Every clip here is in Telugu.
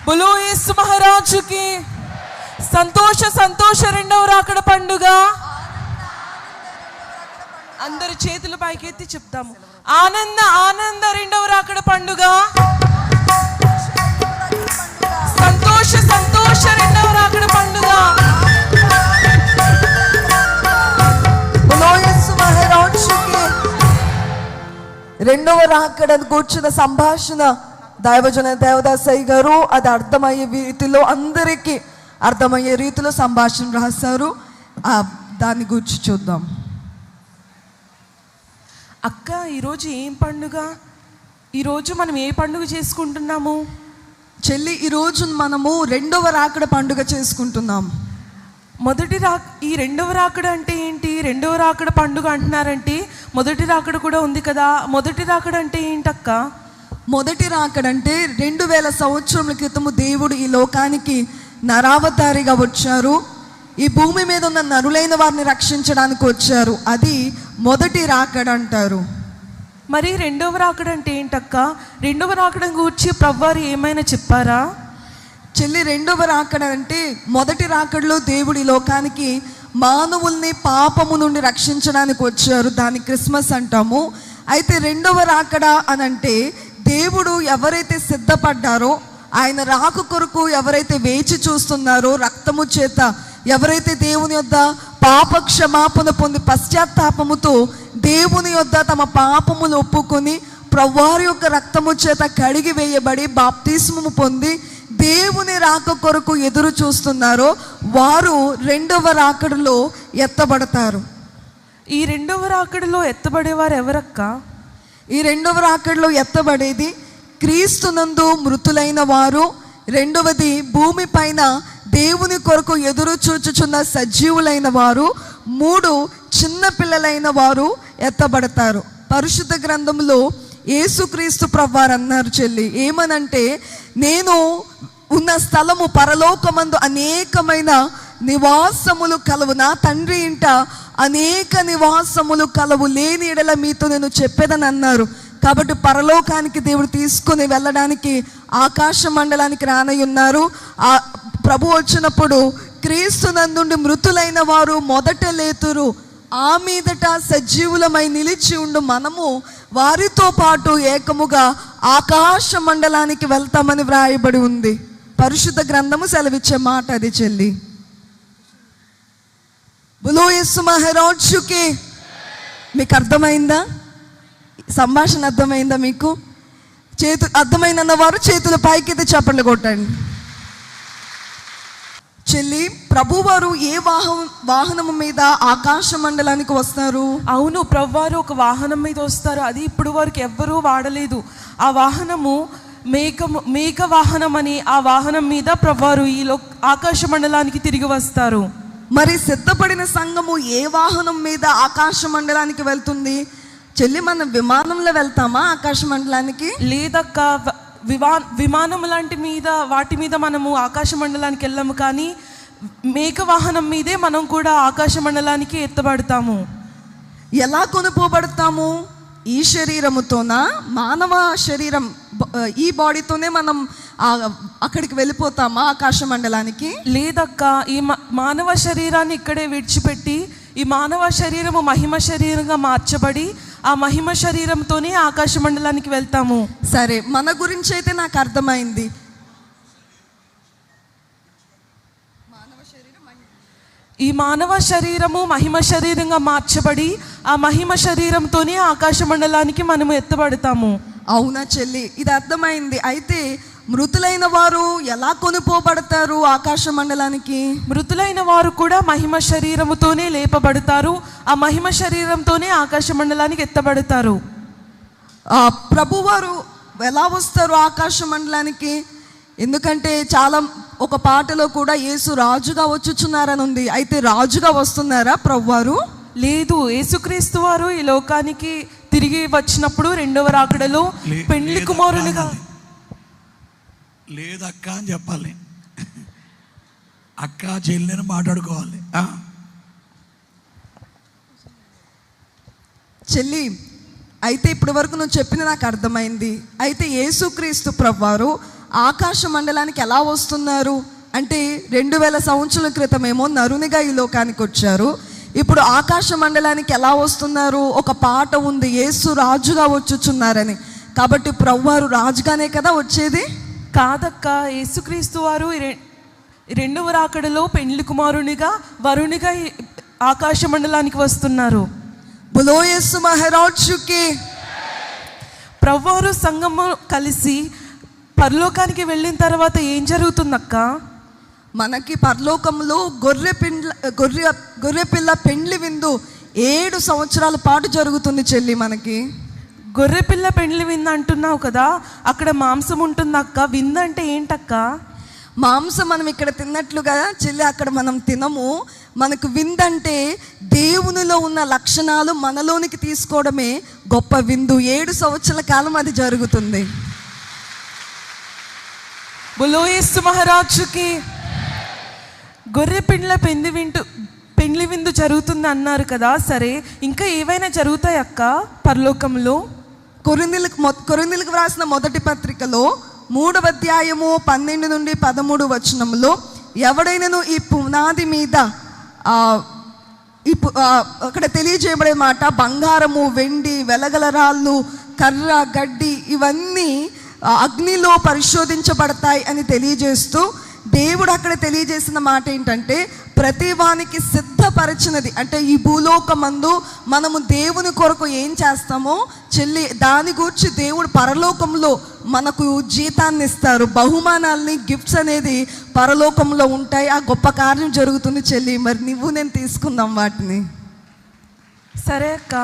బోలో యేసు మహారాజుకి. సంతోష సంతోష రెండవ రాకడ పండుగ. అందరు చేతులు పైకెత్తి చెప్తాము, ఆనంద ఆనంద రెండవ రాకడ పండుగ. సంతోష సంతోష రెండవ రాకడ పండుగ. బోలో యేసు మహారాజుకి. రెండవ రాకడ కూర్చున్న సంభాషణ దైవజన దేవదాసయ్య గారు అది అర్థమయ్యే రీతిలో, అందరికీ అర్థమయ్యే రీతిలో సంభాషణ రాశారు. దాన్ని గురించి చూద్దాం. అక్క, ఈరోజు ఏం పండుగ? ఈరోజు మనం ఏ పండుగ చేసుకుంటున్నాము? చెల్లి, ఈరోజు మనము రెండవ రాకడ పండుగ చేసుకుంటున్నాం. ఈ రెండవ రాకడ అంటే ఏంటి? రెండవ రాకడ పండుగ అంటున్నారంటే మొదటి రాకడ కూడా ఉంది కదా. మొదటి రాకడ అంటే ఏంటక్క? మొదటి రాకడంటే 2000 సంవత్సరముల క్రితము దేవుడు ఈ లోకానికి నరావతారిగా వచ్చారు. ఈ భూమి మీద ఉన్న నరులైన వారిని రక్షించడానికి వచ్చారు. అది మొదటి రాకడ అంటారు. మరి రెండవ రాకడ అంటే ఏంటక్క? రెండవ రాకడ గురించి ప్రభువారు ఏమైనా చెప్పారా? చెల్లి, రెండవ రాకడ అంటే మొదటి రాకడలో దేవుడి లోకానికి మానవుల్ని పాపము నుండి రక్షించడానికి వచ్చారు. దాన్ని క్రిస్మస్ అంటాము. అయితే రెండవ రాకడ అని అంటే దేవుడు ఎవరైతే సిద్ధపడ్డారో, ఆయన రాక కొరకు ఎవరైతే వేచి చూస్తున్నారో, రక్తము చేత ఎవరైతే దేవుని యొద్ద పాప క్షమాపణ పొంది పశ్చాత్తాపముతో దేవుని యొద్ద తమ పాపములు ఒప్పుకొని ప్రభువారి యొక్క రక్తము చేత కడిగి వేయబడి బాప్తిస్మము పొంది దేవుని రాక కొరకు ఎదురు చూస్తున్నారో వారు రెండవ రాకడలో ఎత్తబడతారు. ఈ రెండవ రాకడలో ఎత్తబడేవారు ఎవరక్క? ఈ రెండవ రాకడలో ఎత్తబడేది క్రీస్తునందు మృతులైన వారు, రెండవది భూమి పైన దేవుని కొరకు ఎదురు చూచుచున్న సజీవులైన వారు, 3 చిన్న పిల్లలైన వారు ఎత్తబడతారు. పరిశుద్ధ గ్రంథంలో యేసుక్రీస్తు ప్రభువారు అన్నారు చెల్లి, ఏమనంటే, నేను ఉన్న స్థలము పరలోకమందు అనేకమైన నివాసములు కలవు, నా తండ్రి ఇంట అనేక నివాసములు కలవు, లేని ఎడల మీతో నేను చెప్పేదని అన్నారు. కాబట్టి పరలోకానికి దేవుడు తీసుకుని వెళ్ళడానికి ఆకాశ మండలానికి రానయ్యున్నారు. ఆ ప్రభు వచ్చినప్పుడు క్రీస్తునందుండి మృతులైన వారు మొదట లేతురు, ఆ మీదట సజీవులమై నిలిచి ఉండు మనము వారితో పాటు ఏకముగా ఆకాశ మండలానికి వెళ్తామని వ్రాయబడి ఉంది. పరిశుద్ధ గ్రంథము సెలవిచ్చే మాట అది చెల్లి. బోలో యేసు మహారాజుకి. మీకు అర్థమైందా? సంభాషణ అర్థమైందా మీకు? అర్థమైందన్న వారు చేతులు పైకెత్తి చప్పట్లు కొట్టండి. చెల్లి, ప్రభువారు ఏ వాహనము మీద ఆకాశ మండలానికి వస్తారు? అవును, ప్రభువారు ఒక వాహనం మీద వస్తారు. అది ఇప్పుడు వరకు ఎవ్వరూ వాడలేదు. ఆ వాహనము మేఘ వాహనం అని. ఆ వాహనం మీద ప్రభువారు ఈ ఆకాశ మండలానికి తిరిగి వస్తారు. మరి సిద్ధపడిన సంఘము ఏ వాహనం మీద ఆకాశ మండలానికి వెళ్తుంది? చెల్లి, మనం విమానంలో వెళ్తామా ఆకాశ మండలానికి? లేదక్క, విమానం లాంటి మీద వాటి మీద మనము ఆకాశ మండలానికి వెళ్ళాము. కానీ మేఘ వాహనం మీదే మనం కూడా ఆకాశ మండలానికి ఎత్తబడతాము. ఎలా కొనుపోబడతాము? ఈ శరీరముతోనా? మానవ శరీరం ఈ బాడీతోనే మనం అక్కడికి వెళ్ళిపోతామా ఆకాశ మండలానికి? లేదక్క, ఈ మానవ శరీరాన్ని ఇక్కడే విడిచిపెట్టి ఈ మానవ శరీరము మహిమ శరీరంగా మార్చబడి ఆ మహిమ శరీరంతోనే ఆకాశ మండలానికి వెళ్తాము. సరే, మన గురించి అయితే నాకు అర్థమైంది. ఈ మానవ శరీరము మహిమ శరీరంగా మార్చబడి ఆ మహిమ శరీరంతోనే ఆకాశ మండలానికి మనము ఎత్తబడతాము. అవునా చెల్లి, ఇది అర్థమైంది. అయితే మృతులైన వారు ఎలా కొనుపోబడతారు ఆకాశ మండలానికి? మృతులైన వారు కూడా మహిమ శరీరముతోనే లేపబడతారు. ఆ మహిమ శరీరంతోనే ఆకాశ మండలానికి ఎత్తబడతారు. ప్రభువారు ఎలా వస్తారు ఆకాశ మండలానికి? ఎందుకంటే చాలా ఒక పాటలో కూడా యేసు రాజుగా వచ్చుచున్నారని ఉంది. అయితే రాజుగా వస్తున్నారా ప్రభువారు? లేదు, యేసుక్రీస్తు వారు ఈ లోకానికి తిరిగి వచ్చినప్పుడు రెండవ రాకడలో పెండ్లి కుమారునిగా. లేదక్క అని చెప్పాలి, అక్క చెల్లిని మాట్లాడుకోవాలి. చెల్లి, అయితే ఇప్పటి వరకు నువ్వు చెప్పిన నాకు అర్థమైంది. అయితే యేసుక్రీస్తు ప్రభువారు ఆకాశ మండలానికి ఎలా వస్తున్నారు అంటే 2000 సంవత్సరాల క్రితమేమో నరునిగా ఈ లోకానికి వచ్చారు. ఇప్పుడు ఆకాశ మండలానికి ఎలా వస్తున్నారు? ఒక పాట ఉంది, యేసు రాజుగా వచ్చుచున్నారని. కాబట్టి ప్రభువారు రాజుగానే కదా వచ్చేది? కాదక్క, యేసుక్రీస్తు వారు రెండవ రాకడలో పెండ్లి కుమారునిగా వరునిగా ఈ ఆకాశ మండలానికి వస్తున్నారు. బులో యేసు మహారాజుకి. ప్రభువారు సంఘము కలిసి పరలోకానికి వెళ్ళిన తర్వాత ఏం జరుగుతుందక్క? మనకి పరలోకంలో గొర్రె పిల్ల పెండ్లి విందు 7 సంవత్సరాల పాటు జరుగుతుంది చెల్లి. మనకి గొర్రెపిల్ల పెండ్లి విందు అంటున్నావు కదా, అక్కడ మాంసం ఉంటుందక్క. విందు అంటే ఏంటక్క? మాంసం మనం ఇక్కడ తిన్నట్లుగా చెల్లి అక్కడ మనం తినము. మనకు విందంటే దేవునిలో ఉన్న లక్షణాలు మనలోనికి తీసుకోవడమే గొప్ప విందు. 7 సంవత్సరాల కాలం అది జరుగుతుంది. బులో యేసు మహారాజుకి. గొర్రె పిండ్ల పెండ్లి విందు జరుగుతుంది అన్నారు కదా, సరే ఇంకా ఏవైనా జరుగుతాయి అక్క పరలోకంలో? కొరింథీయులకు వ్రాసిన మొదటి పత్రికలో 3వ అధ్యాయము 12 నుండి 13 వచనంలో, ఎవడైనాను ఈ పునాది మీద అక్కడ తెలియజేయబడే మాట, బంగారము, వెండి, వెలగల రాళ్ళు, కర్ర, గడ్డి ఇవన్నీ అగ్నిలో పరిశోధించబడతాయి అని తెలియజేస్తూ, దేవుడు అక్కడ తెలియజేసిన మాట ఏంటంటే, ప్రతి వానికి సిద్ధపరచినది అంటే ఈ భూలోకమందు మనము దేవుని కొరకు ఏం చేస్తామో చెల్లి, దాని గురించి దేవుడు పరలోకంలో మనకు జీతాన్ని ఇస్తారు, బహుమానాల్ని, గిఫ్ట్స్ అనేది పరలోకంలో ఉంటాయి. ఆ గొప్ప కార్యం జరుగుతుంది చెల్లి. మరి నువ్వు నేను తీసుకుందాం వాటిని. సరే అక్క.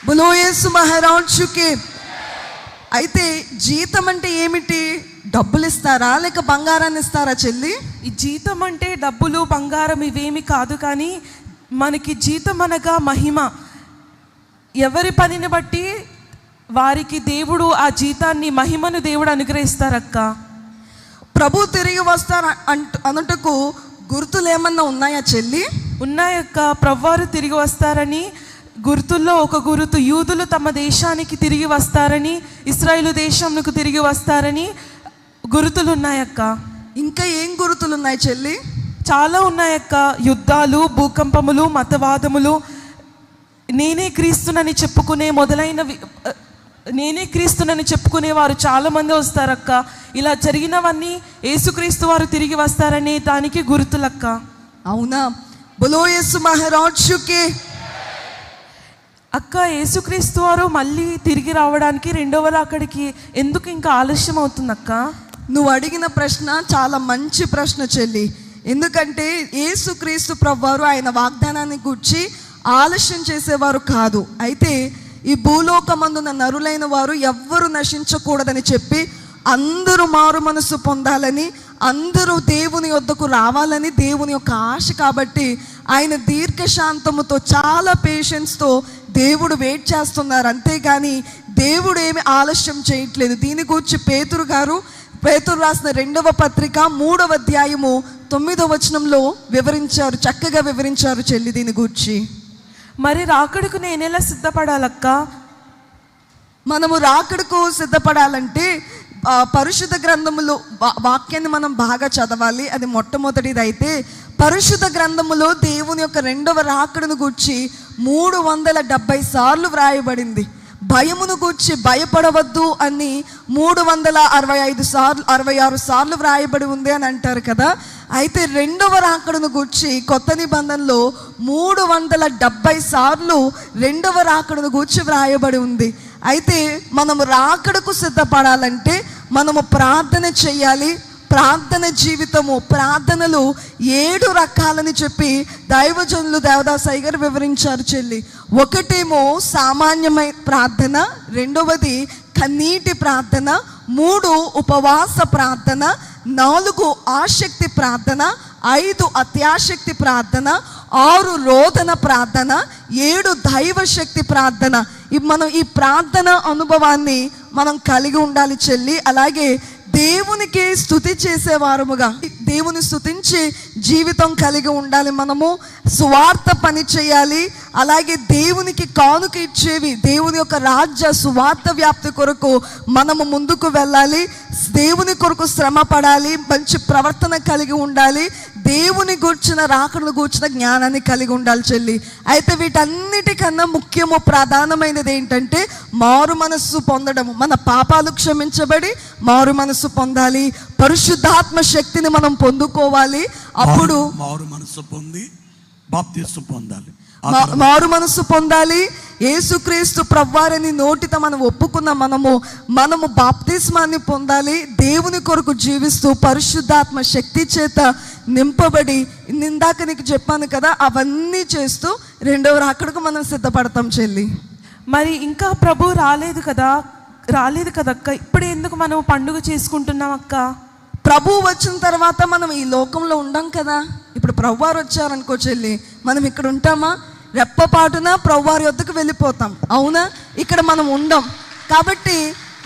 బులో యేసు మహారాజుకి. అయితే జీతం అంటే ఏమిటి? డబ్బులు ఇస్తారా లేక బంగారాన్ని ఇస్తారా చెల్లి? ఈ జీతం అంటే డబ్బులు బంగారం ఇవేమి కాదు, కానీ మనకి జీతం అనగా మహిమ. ఎవరి పనిని బట్టి వారికి దేవుడు ఆ జీతాన్ని, మహిమను దేవుడు అనుగ్రహిస్తారక్క. ప్రభు తిరిగి వస్తారు అనుటకు గుర్తులు ఏమన్నా ఉన్నాయా చెల్లి? ఉన్నాయక్క. ప్రభువారు తిరిగి వస్తారని గుర్తుల్లో ఒక గుర్తు, యూదులు తమ దేశానికి తిరిగి వస్తారని, ఇశ్రాయేలు దేశంకు తిరిగి వస్తారని గుర్తులు ఉన్నాయక్క. ఇంకా ఏం గుర్తులు ఉన్నాయి చెల్లి? చాలా ఉన్నాయక్క. యుద్ధాలు, భూకంపములు, మతవాదములు, నేనే క్రీస్తునని చెప్పుకునే వారు చాలా మంది వస్తారక్క. ఇలా జరిగినవన్నీ యేసుక్రీస్తు వారు తిరిగి వస్తారనే దానికి గుర్తులక్క. అవునా? బులో యేసు మహారాజుకి. అక్క, యేసుక్రీస్తు వారు మళ్ళీ తిరిగి రావడానికి రెండవ రాకడికి ఎందుకు ఇంకా ఆలస్యం అవుతుందక్క? నువ్వు అడిగిన ప్రశ్న చాలా మంచి ప్రశ్న చెల్లి. ఎందుకంటే యేసుక్రీస్తు ప్రభువారు ఆయన వాగ్దానాన్ని గూర్చి ఆలస్యం చేసేవారు కాదు. అయితే ఈ భూలోకమందున్న నరులైన వారు ఎవ్వరు నశించకూడదని చెప్పి, అందరూ మారు మనసు పొందాలని, అందరూ దేవుని వద్దకు రావాలని దేవుని యొక్క ఆశ. కాబట్టి ఆయన దీర్ఘశాంతముతో, చాలా పేషెన్స్తో దేవుడు వెయిట్ చేస్తున్నారు. అంతేగాని దేవుడు ఏమి ఆలస్యం చేయట్లేదు. దీని గురించి పేతురు రాసిన 2వ పత్రిక 3వ అధ్యాయము 9వ వచనంలో చక్కగా వివరించారు చెల్లి దీని గురించి. మరి రాకడకు నేను ఎలా సిద్ధపడాలక్క? మనము రాకడకు సిద్ధపడాలంటే పరిశుద్ధ గ్రంథములో వాక్యాన్ని మనం బాగా చదవాలి. అది మొట్టమొదటిది. అయితే పరిశుద్ధ గ్రంథములో దేవుని యొక్క రెండవ రాకడను గూర్చి 370 సార్లు వ్రాయబడింది. భయమును గూర్చి భయపడవద్దు అని 365 సార్లు వ్రాయబడి ఉంది అని అంటారు కదా. అయితే రెండవ రాకడను గూర్చి కొత్త నిబంధనలో 370 సార్లు రెండవ రాకడను గూర్చి వ్రాయబడి ఉంది. అయితే మనము రాకడకు సిద్ధపడాలంటే మనము ప్రార్థన చేయాలి. ప్రార్థన జీవితము, ప్రార్థనలు 7 రకాలని చెప్పి దైవజనులు దేవదాసయ్య గారు వివరించారు చెల్లి. ఒకటేమో సామాన్యమైన ప్రార్థన, రెండవది కన్నీటి ప్రార్థన, 3 ఉపవాస ప్రార్థన, 4 ఆసక్తి ప్రార్థన, 5 అత్యాశక్తి ప్రార్థన, 6 రోదన ప్రార్థన, 7 దైవశక్తి ప్రార్థన. మనం ఈ ప్రార్థన అనుభవాన్ని మనం కలిగి ఉండాలి చెల్లి. అలాగే దేవునికి స్తుతి చేసేవారముగా, దేవుని స్తుతించి జీవితం కలిగి ఉండాలి. మనము సువార్త పని చేయాలి. అలాగే దేవునికి కానుక ఇచ్చేవి, దేవుని యొక్క రాజ్య సువార్త వ్యాప్తి కొరకు మనము ముందుకు వెళ్ళాలి. దేవుని కొరకు శ్రమ పడాలి, మంచి ప్రవర్తన కలిగి ఉండాలి, దేవుని గూర్చిన రాకడను గూర్చిన జ్ఞానాన్ని కలిగి ఉండాలి చెల్లి. అయితే వీటన్నిటికన్నా ముఖ్యము ప్రధానమైనది ఏంటంటే మారు మనస్సు పొందడం. మన పాపాలు క్షమించబడి మారు మనస్సు పొందాలి, పరిశుద్ధాత్మ శక్తిని మనం పొందుకోవాలి. అప్పుడు మారు మనస్సు పొంది బాప్తిస్మం పొందాలి. మారు మనస్సు పొందాలి. యేసుక్రీస్తు ప్రభువారిని నోటితో మనం ఒప్పుకున్న మనము బాప్తిస్మాన్ని పొందాలి. దేవుని కొరకు జీవిస్తూ పరిశుద్ధాత్మ శక్తి చేత నింపబడి, ఇందాక నీకు చెప్పాను కదా, అవన్నీ చేస్తూ రెండవ రాకడకు మనం సిద్ధపడతాం చెల్లి. మరి ఇంకా ప్రభు రాలేదు కదా అక్క, ఇప్పుడు ఎందుకు మనం పండుగ చేసుకుంటున్నాం అక్క? ప్రభు వచ్చిన తర్వాత మనం ఈ లోకంలో ఉండం కదా. ఇప్పుడు ప్రభువారు వచ్చారనుకో చెల్లి, మనం ఇక్కడ ఉంటామా? రెప్పపాటున ప్రభువారి వద్దకు వెళ్ళిపోతాం, అవునా? ఇక్కడ మనం ఉండం. కాబట్టి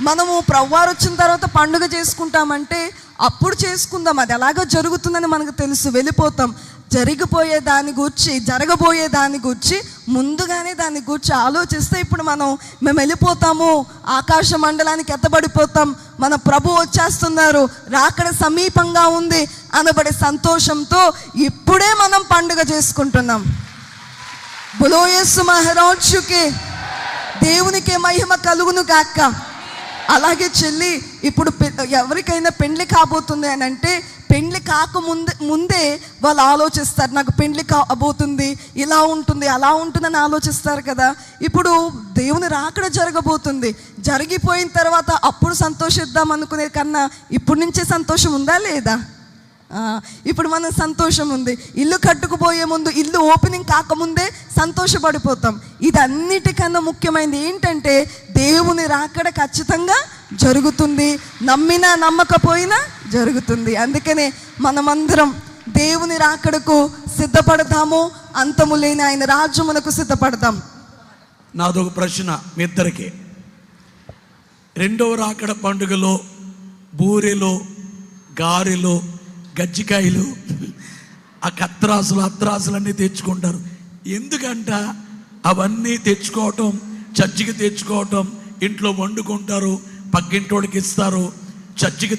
మనము ప్రభువారు వచ్చిన తర్వాత పండుగ చేసుకుంటామంటే అప్పుడు చేసుకుందాం, అది ఎలాగో జరుగుతుందని మనకు తెలుసు, వెళ్ళిపోతాం. జరగబోయే దాని గూర్చి ముందుగానే దాన్ని గూర్చి ఆలోచిస్తే ఇప్పుడు మేము వెళ్ళిపోతాము, ఆకాశ మండలానికి ఎత్తబడిపోతాం, మన ప్రభు వచ్చేస్తున్నారు, రాకడ సమీపంగా ఉంది అనబడే సంతోషంతో ఇప్పుడే మనం పండుగ చేసుకుంటున్నాం. బోలో యేసు మహారాజుకి, దేవునికే మహిమ కలుగును గాక. అలాగే చెల్లి, ఇప్పుడు ఎవరికైనా పెండ్లి కాబోతుంది అని అంటే పెండ్లి ముందే వాళ్ళు ఆలోచిస్తారు, నాకు పెండ్లి కాబోతుంది, ఇలా ఉంటుంది అలా ఉంటుందని ఆలోచిస్తారు కదా. ఇప్పుడు దేవుని రాకడ జరగబోతుంది, జరిగిపోయిన తర్వాత అప్పుడు సంతోషిద్దాం అనుకునే కన్నా ఇప్పుడు నుంచే సంతోషం ఉందా లేదా? ఇప్పుడు మన సంతోషం ఉంది. ఇల్లు కట్టుకుపోయే ముందు, ఇల్లు ఓపెనింగ్ కాకముందే సంతోషపడిపోతాం. ఇది అన్నిటికన్నా ముఖ్యమైనది ఏంటంటే దేవుని రాకడ ఖచ్చితంగా జరుగుతుంది, నమ్మినా నమ్మకపోయినా జరుగుతుంది. అందుకనే మనమందరం దేవుని రాకడకు సిద్ధపడతాము, అంతము లేని ఆయన రాజ్యమునకు సిద్ధపడతాం. నాదొక ప్రశ్న మీ ఇద్దరికి. రెండవ రాకడ పండుగలో బూరెలో, గారెలో, గజ్జికాయలు, ఆ అత్రాసులు అన్నీ తెచ్చుకుంటారు. ఎందుకంట అవన్నీ తెచ్చుకోవటం, చర్చికి తెచ్చుకోవటం, ఇంట్లో వండుకుంటారు, పక్కింటోడికి ఇస్తారు, చర్చికి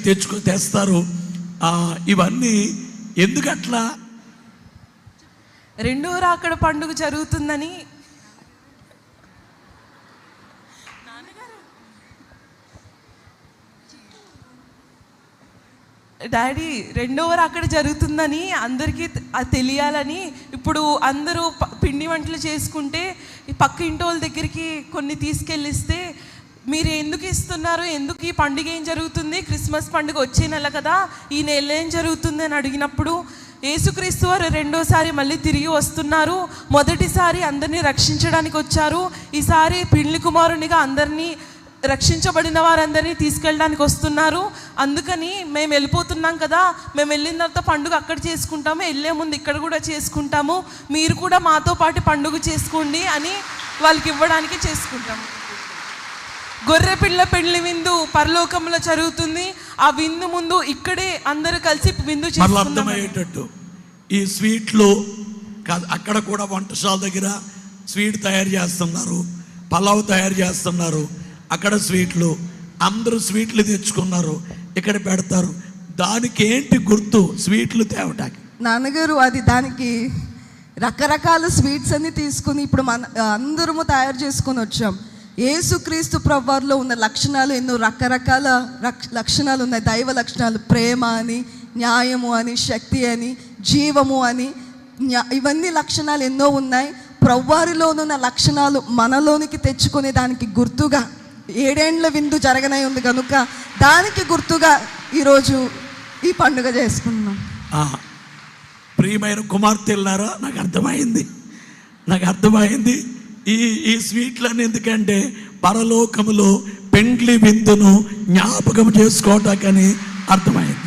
తెస్తారు. ఇవన్నీ ఎందుకట్లా? రెండో రాకడ పండుగ జరుగుతుందని డాడీ, రెండవ రాకడ జరుగుతుందని అందరికీ తెలియాలని ఇప్పుడు అందరూ పిండి వంటలు చేసుకుంటే పక్క ఇంటి వాళ్ళ దగ్గరికి కొన్ని తీసుకెళ్ళిస్తే మీరు ఎందుకు ఇస్తున్నారు, ఎందుకు ఈ పండుగ ఏం జరుగుతుంది, క్రిస్మస్ పండుగ వచ్చే నెల కదా, ఈ నెల ఏం జరుగుతుంది అని అడిగినప్పుడు యేసుక్రీస్తు వారు రెండోసారి మళ్ళీ తిరిగి వస్తున్నారు, మొదటిసారి అందరినీ రక్షించడానికి వచ్చారు, ఈసారి పెళ్లి కుమారునిగా అందరినీ రక్షించబడిన వారందరినీ తీసుకెళ్ళడానికి వస్తున్నారు, అందుకని మేము వెళ్ళిపోతున్నాం కదా, మేము వెళ్ళిన తర్వాత పండుగ అక్కడ చేసుకుంటాము, వెళ్ళే ముందు ఇక్కడ కూడా చేసుకుంటాము, మీరు కూడా మాతో పాటు పండుగ చేసుకోండి అని వాళ్ళకి ఇవ్వడానికి చేసుకుంటాము. గొర్రె పిల్ల పెళ్లి విందు పరలోకంలో జరుగుతుంది, ఆ విందు ముందు ఇక్కడే అందరూ కలిసి విందు చేసుకుంటారు. ఈ స్వీట్లు అక్కడ కూడా వంటశాల దగ్గర స్వీట్ తయారు చేస్తున్నారు, పలావ్ తయారు చేస్తున్నారు, అక్కడ స్వీట్లు, అందరూ స్వీట్లు తెచ్చుకున్నారు, ఇక్కడ పెడతారు. దానికి ఏంటి గుర్తు స్వీట్లు తేవటానికి? నాన్నగారు, అది దానికి రకరకాల స్వీట్స్ అన్ని తీసుకుని ఇప్పుడు అందరము తయారు చేసుకొని వచ్చాం. యేసుక్రీస్తు ప్రభువారిలో ఉన్న లక్షణాలు ఎన్నో రకరకాల లక్షణాలు ఉన్నాయి. దైవ లక్షణాలు, ప్రేమ అని, న్యాయము అని, శక్తి అని, జీవము అని, ఇవన్నీ లక్షణాలు ఎన్నో ఉన్నాయి. ప్రభువారిలోనున్న లక్షణాలు మనలోనికి తెచ్చుకునే దానికి గుర్తుగా 7 ఏండ్ల విందు జరగనై ఉంది కనుక దానికి గుర్తుగా ఈరోజు ఈ పండుగ చేసుకున్నాం. ప్రియమైన కుమార్తెలారా, నాకు అర్థమైంది ఈ స్వీట్లని ఎందుకంటే పరలోకములో పెండ్లి విందును జ్ఞాపకం చేసుకోవటానికి అర్థమైంది.